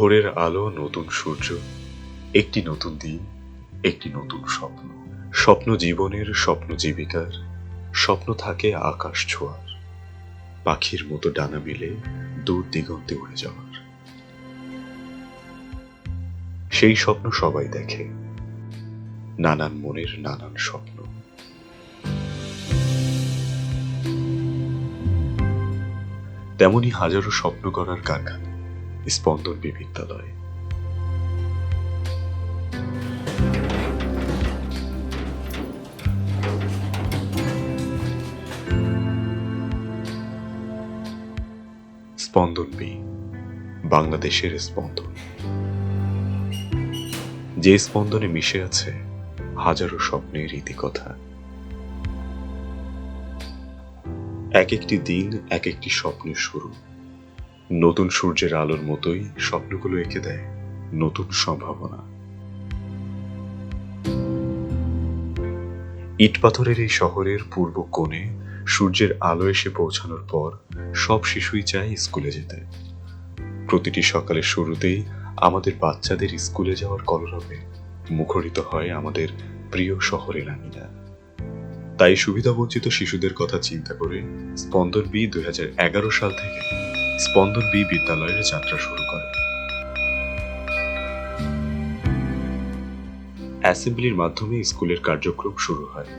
ভোরের আলো, নতুন সূর্য, একটি নতুন দিন, একটি নতুন স্বপ্ন। স্বপ্ন জীবনের, স্বপ্ন জীবিকার, স্বপ্ন থাকে আকাশ ছোঁয়ার, পাখির মতো ডানা মেলে দূর দিগন্তে উড়ে যাওয়ার। সেই স্বপ্ন সবাই দেখে, নানান মনের নানান স্বপ্ন। তেমনি হাজারো স্বপ্ন গড়ার কারখানা স্পন্দন বিদ্যালয়। স্পন্দন বি, বাংলাদেশের স্পন্দন, যে স্পন্দনে মিশে আছে হাজারো স্বপ্নের ইতিকথা। এক একটি দিন এক একটি স্বপ্নের শুরু। নতুন সূর্যের আলোর মতোই স্বপ্নগুলো এঁকে দেয় নতুন সম্ভাবনা। ইটপাথরের এই শহরের পূর্ব কোণে সূর্যের আলো এসে পৌঁছানোর পর সব শিশুই চায় স্কুলে যেতে। প্রতিটি সকালের শুরুতেই আমাদের বাচ্চাদের স্কুলে যাওয়ার কলরবে মুখরিত হয় আমাদের প্রিয় শহরের আঙিনা। তাই সুবিধাবঞ্চিত শিশুদের কথা চিন্তা করে স্পন্দন বি 2011 সাল থেকে স্পন্দন বি বিদ্যালয়ের যাত্রা শুরু করে। অ্যাসেম্বলির মাধ্যমে স্কুলের কার্যক্রম শুরু হয়।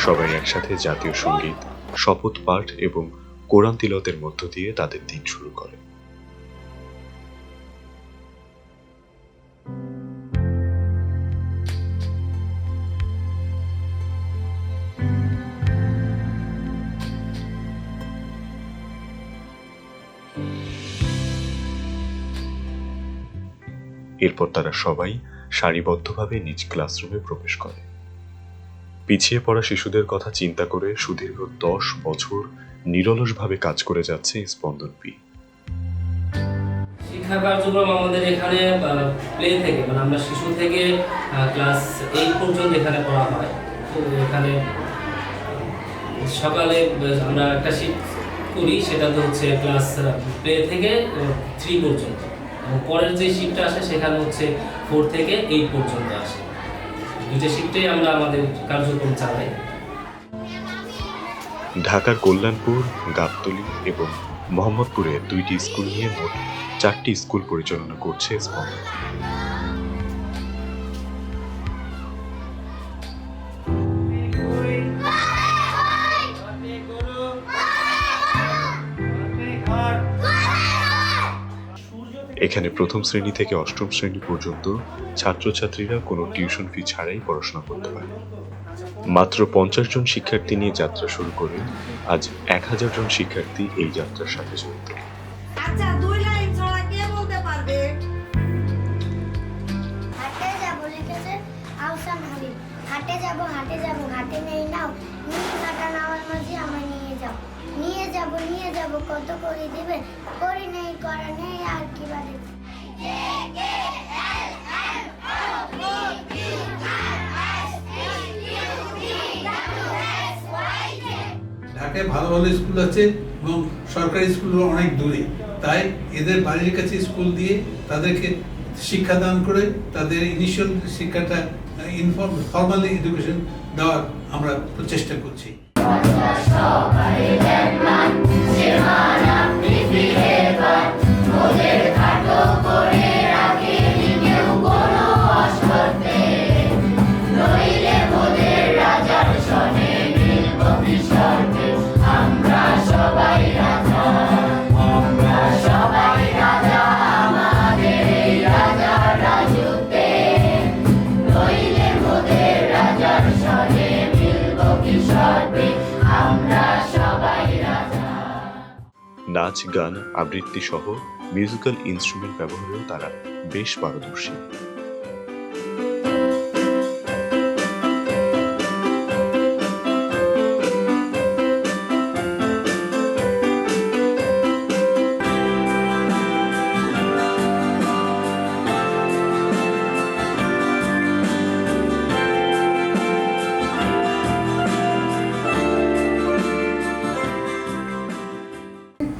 সবাই একসাথে জাতীয় সঙ্গীত, শপথ পাঠ এবং কোরআন তিলাওয়াতের মধ্য দিয়ে তাদের দিন শুরু করে। এরপর তারা সবাই সারিবদ্ধভাবে নিজ ক্লাসরুমে প্রবেশ করে। পিছিয়ে পড়া শিশুদের কথা চিন্তা করে সুদীর্ঘ 10 বছর নিরলসভাবে কাজ করে যাচ্ছে স্পন্দন বি। শিক্ষা কার্যক্রম আমাদের এখানে প্লে থেকে আমরা শিশু থেকে ক্লাস 8 পর্যন্ত এখানে পড়া হয়। তো এখানে সকালে আমরা একটা শিফট করি, সেটা তো হচ্ছে ক্লাস প্লে থেকে 3 পর্যন্ত, এবং পরের যে শিফটটা আসে সেখানে হচ্ছে 4 থেকে 8 পর্যন্ত আসে। দুটো শিফটে আমরা আমাদের কার্যক্রম চালাই। ঢাকার কল্যাণপুর, গাবতলী এবং মোহাম্মদপুরে 2টি স্কুল নিয়ে মোট 4টি স্কুল পরিচালনা করছে স্পন্দন। এখানে প্রথম শ্রেণী থেকে অষ্টম শ্রেণী পর্যন্ত ছাত্রছাত্রীরা কোনো টিউশন ফি ছাড়াই পড়াশোনা করতে পারে। মাত্র 50 জন শিক্ষার্থী নিয়ে যাত্রা শুরু করে আজ 1000 জন শিক্ষার্থী এই যাত্রার সাথে জড়িত। আচ্ছা, 2 লাইন ছড়া কে বলতে পারবে? হাটে যাব লিখেছে আহসান হাবিব। হাটে যাব ঘাটে নেই নাও, নীল কাটা নাওয়ার মাঝে আমায় নিয়ে যাব কত করে দিবে, করি নেই করা নেই আর কি বাড়ে। ঢাকায় ভালো ভালো স্কুল আছে এবং সরকারি স্কুলগুলো অনেক দূরে, তাই এদের বাড়ির কাছে স্কুল দিয়ে তাদেরকে শিক্ষাদান করে তাদের ইনিশিয়াল শিক্ষাটা ফর্মাল এডুকেশন দেওয়ার আমরা প্রচেষ্টা করছি। আমরা সবাই রাজা, আমরা নাচ, গান, আবৃত্তি সহ মিউজিক্যাল ইনস্ট্রুমেন্ট ব্যবহারেও তারা বেশ পারদর্শী।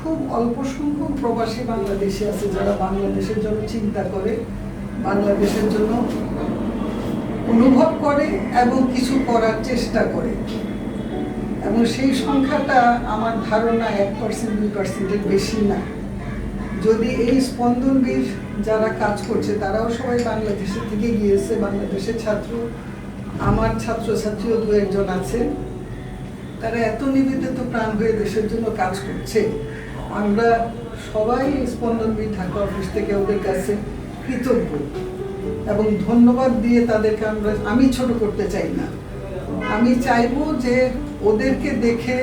খুব অল্প সংখ্যক প্রবাসী বাংলাদেশি আছে যারা বাংলাদেশের জন্য চিন্তা করে, বাংলাদেশের জন্য অনুভব করে এবং কিছু করার চেষ্টা করে, এবং সেই সংখ্যাটা আমার ধারণা 1% 2%-এর বেশি না। যদি এই স্পন্দনবীর যারা কাজ করছে তারাও সবাই বাংলাদেশের থেকে গিয়েছে, বাংলাদেশের ছাত্র, আমার ছাত্রছাত্রীও 2-1 আছে, তারা এত নিবেদিত প্রাণ হয়ে দেশের জন্য কাজ করছে। আমরা সবাই স্পন্দনবীর ঢাকা অফিস থেকে ওদের কাছে কৃতজ্ঞ এবং ধন্যবাদ দিয়ে তাদেরকে আমি ছোট করতে চাই না। আমি চাইবো যে ওদেরকে দেখে,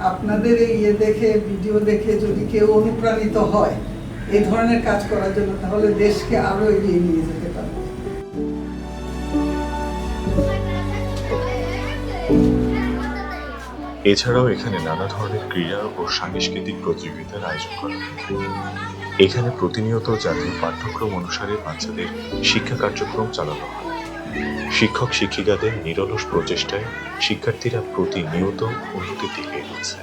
আপনাদের এই দেখে, ভিডিও দেখে যদি কেউ অনুপ্রাণিত হয় এই ধরনের কাজ করার জন্য, তাহলে দেশকে আরো এগিয়ে নিয়ে যেতে পারবে। এছাড়াও এখানে নানা ধরনের ক্রীড়া ও সাংস্কৃতিক প্রতিযোগিতার আয়োজন করা হয়। এখানে প্রতিনিয়ত জাতীয় পাঠ্যক্রম অনুসারে বাচ্চাদের শিক্ষা কার্যক্রম চালানো হয়। শিক্ষক শিক্ষিকাদের নিরলস প্রচেষ্টায় শিক্ষার্থীরা প্রতিনিয়ত উন্নতির দিকে এগোচ্ছে।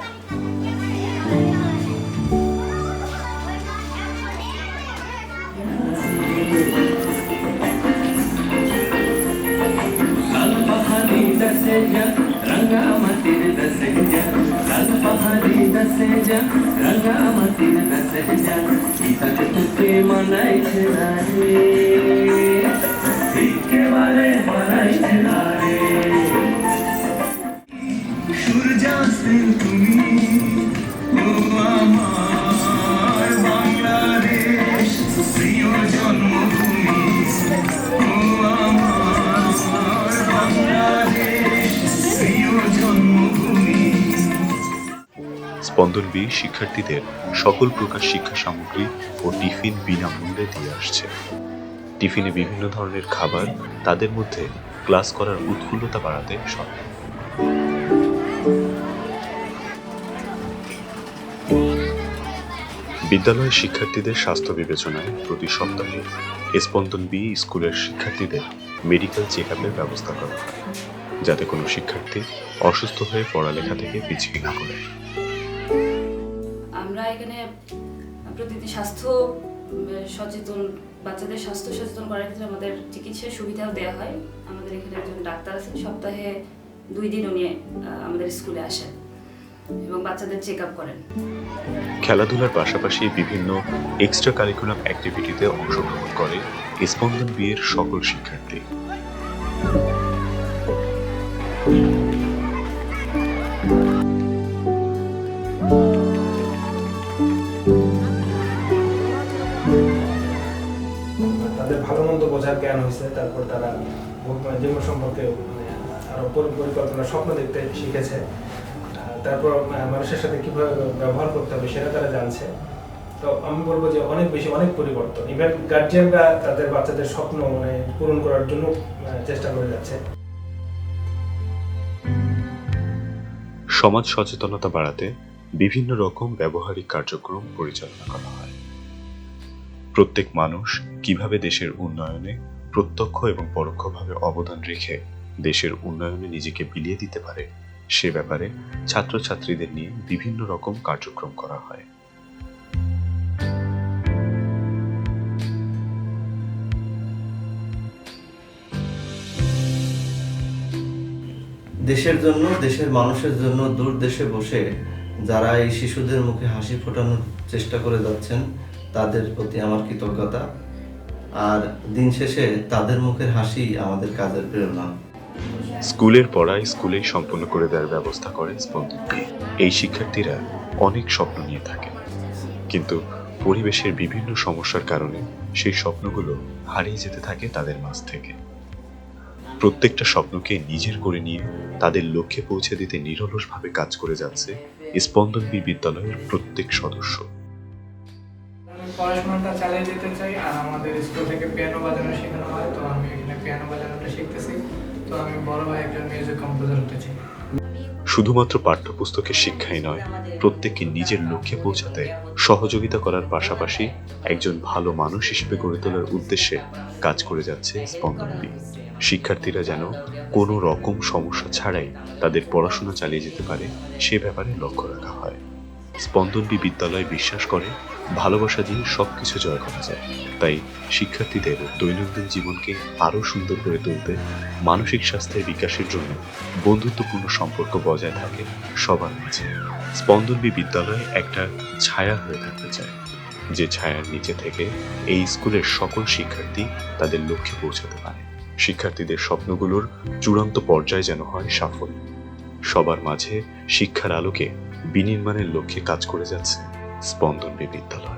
স্পন্দন বি শিক্ষার্থীদের সকল প্রকার শিক্ষা সামগ্রী ও টিফিন বিনামূল্যে দিয়ে আসছে। টিফিনে বিভিন্ন ধরনের খাবার তাদের মধ্যে ক্লাস করার উৎফুল্লতা বাড়াতে সহায়ক। বিদ্যালয়ের শিক্ষার্থীদের স্বাস্থ্য বিবেচনায় প্রতি সপ্তাহে স্পন্দন বি স্কুলের শিক্ষার্থীদের মেডিকেল চেক আপের ব্যবস্থা করা হয়, যাতে কোনো শিক্ষার্থী অসুস্থ হয়ে পড়ালেখা থেকে পিছিয়ে না পড়ে। আমরা এখানে প্রতিটি স্বাস্থ্য সচেতন, বাচ্চাদের স্বাস্থ্য সচেতন করার ক্ষেত্রে আমাদের চিকিৎসার সুবিধাও দেওয়া হয়। আমাদের এখানে একজন ডাক্তার আছেন, সপ্তাহে 2 দিন উনি আমাদের স্কুলে আসেন এবং বাচ্চাদের চেক আপ করেন। খেলাধুলার পাশাপাশি বিভিন্ন এক্সট্রা কারিকুলাম অ্যাক্টিভিটিতে অংশগ্রহণ করে স্পন্দন বি এর সকল শিক্ষার্থী। তাদের ভালো মন্দ বোঝার জ্ঞান হয়েছে, তারপর তারা জীবন সম্পর্কে আরো পরিকল্পনা, স্বপ্ন দেখতে শিখেছে। তারপর মানুষের সাথে কিভাবে ব্যবহার করতে হবে সেটা তারা জানছে। তো আমি বলবো যে অনেক পরিবর্তন। ইভেন গার্জিয়ানরা তাদের বাচ্চাদের স্বপ্ন পূরণ করার জন্য চেষ্টা করে যাচ্ছে। সমাজ সচেতনতা বাড়াতে বিভিন্ন রকম ব্যবহারিক কার্যক্রম পরিচালনা করা হয়। প্রত্যেক মানুষ কিভাবে দেশের উন্নয়নে প্রত্যক্ষ এবং পরোক্ষভাবে অবদান রেখে দেশের উন্নয়নে নিজেকে বিলিয়ে দিতে পারে সে ব্যাপারে ছাত্রছাত্রীদের নিয়ে বিভিন্ন রকম কার্যক্রম করা হয়। দেশের জন্য, দেশের মানুষের জন্য দূর দেশে বসে যারা এই শিশুদের মুখে হাসি ফোটানোর চেষ্টা করে যাচ্ছেন তাদের প্রতি আমার কৃতজ্ঞতা। আর দিন শেষে তাদের মুখের হাসি আমাদের কাজের প্রেরণা। স্কুলের পড়ায় স্কুলেই সম্পূর্ণ করে দেওয়ার ব্যবস্থা করে স্পন্দন বি। এই শিক্ষার্থীরা অনেক স্বপ্ন নিয়ে থাকে, কিন্তু পরিবেশের বিভিন্ন সমস্যার কারণে সেই স্বপ্নগুলো হারিয়ে যেতে থাকে তাদের মাঝ থেকে। প্রত্যেকটা স্বপ্নকে নিজের করে নিয়ে তাদের লক্ষ্যে পৌঁছে দিতে নিরলসভাবে কাজ করে যাচ্ছে স্পন্দন বি বিদ্যালয়ের প্রত্যেক সদস্য। আমি পড়াশোনাটা চালিয়ে যেতে চাই, আর আমাদের স্কুল থেকে পিয়ানো বাজানো শেখানো হয়, তো আমি এখানে পিয়ানো বাজানোটা শিখতেছি। তো আমি বড় ভাই একজন মিউজিক কম্পোজার হতে চাই। শুধুমাত্র পাঠ্যপুস্তকের শিক্ষাই নয়, প্রত্যেককে নিজের লক্ষ্যে পৌঁছাতে সহযোগিতা করার পাশাপাশি একজন ভালো মানুষ হিসেবে গড়ে তোলার উদ্দেশ্যে কাজ করে যাচ্ছে স্পন্দন বি। শিক্ষার্থীরা যেন কোনো রকম সমস্যা ছাড়াই তাদের পড়াশোনা চালিয়ে যেতে পারে সে ব্যাপারে লক্ষ্য রাখা হয়। স্পন্দন বি বিদ্যালয় বিশ্বাস করে ভালোবাসা দিয়ে সবকিছু জয় করা যায়। তাই শিক্ষার্থীদের দৈনন্দিন জীবনকে আরো সুন্দর করে তুলতে মানসিক স্বাস্থ্যের বিকাশের জন্য বন্ধুত্বপূর্ণ সম্পর্ক বজায় থাকে সবার মাঝে। স্পন্দন বি বিদ্যালয় একটা ছায়া হয়ে থাকতে চায়, যে ছায়ার নিচে থেকে এই স্কুলের সকল শিক্ষার্থী তাদের লক্ষ্যে পৌঁছাতে পারে। শিক্ষার্থীদের স্বপ্নগুলোর চূড়ান্ত পর্যায়ে যেন হয় সাফল্য। সবার মাঝে শিক্ষার আলোকে বিনির্মাণের লক্ষ্যে কাজ করে যাচ্ছে স্পন্দন বি বিদ্যালয়।